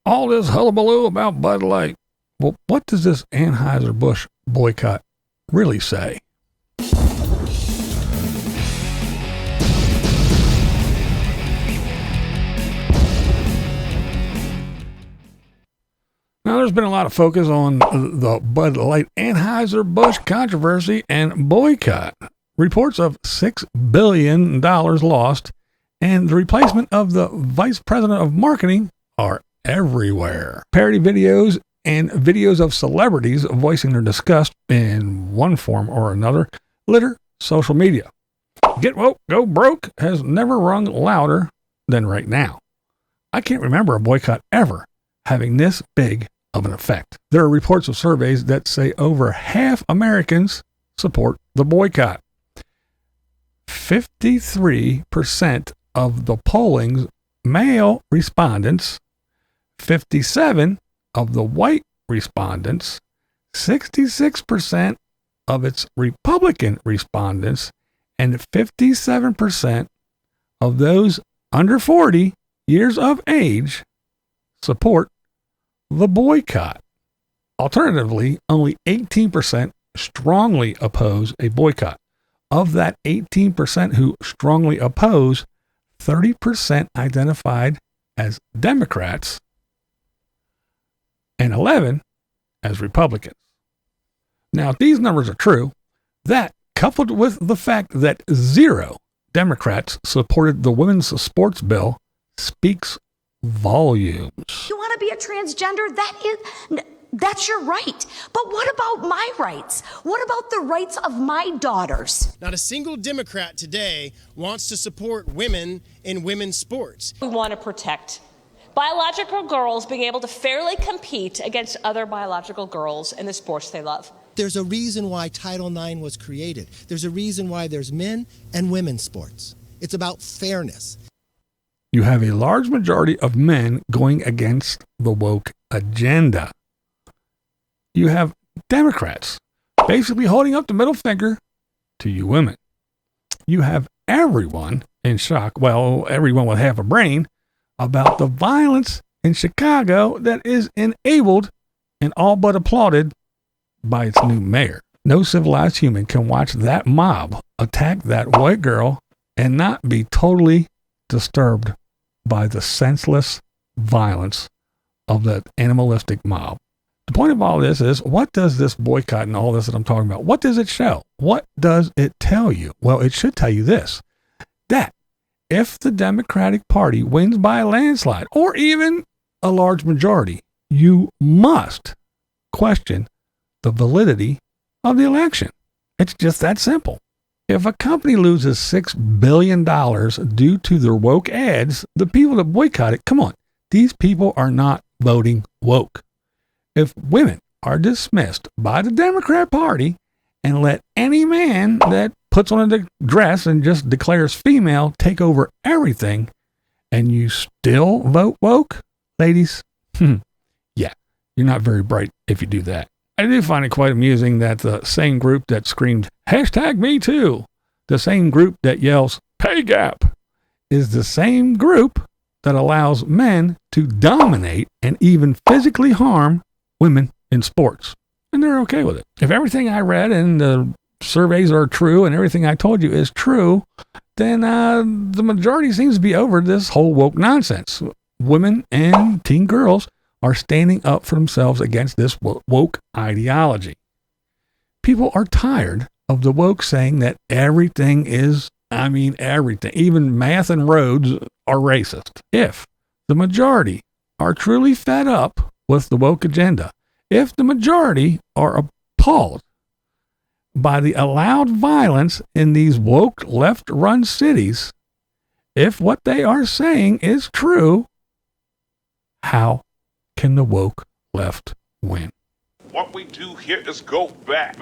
all this hullabaloo about Bud Light. Well, what does this Anheuser Bush boycott really say? Now, there's been a lot of focus on the Bud Light Anheuser Bush controversy and boycott. Reports of $6 billion lost and the replacement of the vice president of marketing are everywhere. Parody videos and videos of celebrities voicing their disgust in one form or another litter social media. Get woke, go broke has never rung louder than right now. I can't remember a boycott ever having this big of an effect. There are reports of surveys that say over half Americans support the boycott. 53% of the polling's male respondents, 57% of the white respondents, 66% of its Republican respondents, and 57% of those under 40 years of age support the boycott. Alternatively, only 18% strongly oppose a boycott. Of that 18% who strongly oppose, 30% identified as Democrats and 11% as Republicans. Now, if these numbers are true, that, coupled with the fact that 0 Democrats supported the women's sports bill, speaks volumes. You want to be a transgender? That's your right. But what about my rights? What about the rights of my daughters? Not a single Democrat today wants to support women in women's sports. We want to protect biological girls being able to fairly compete against other biological girls in the sports they love. There's a reason why Title IX was created. There's a reason why there's men and women's sports. It's about fairness. You have a large majority of men going against the woke agenda. You have Democrats basically holding up the middle finger to you women. You have everyone in shock, well, everyone with half a brain, about the violence in Chicago that is enabled and all but applauded by its new mayor. No civilized human can watch that mob attack that white girl and not be totally disturbed by the senseless violence of that animalistic mob. The point of all this is, what does this boycott and all this that I'm talking about, what does it show? What does it tell you? Well, it should tell you this, that if the Democratic Party wins by a landslide or even a large majority, you must question the validity of the election. It's just that simple. If a company loses $6 billion due to their woke ads, the people that boycott it, come on, these people are not voting woke. If women are dismissed by the Democrat Party and let any man that puts on a dress and just declares female take over everything, and you still vote woke, ladies, yeah, you're not very bright if you do that. I do find it quite amusing that the same group that screamed, #MeToo, the same group that yells, pay gap, is the same group that allows men to dominate and even physically harm women in sports. And they're okay with it. If everything I read and the surveys are true and everything I told you is true, then the majority seems to be over this whole woke nonsense. Women and teen girls are standing up for themselves against this woke ideology. People are tired of the woke saying that everything is, everything, even math and roads are racist. If the majority are truly fed up with the woke agenda, if the majority are appalled by the allowed violence in these woke left-run cities, if what they are saying is true, how can the woke left win? What we do here is go back.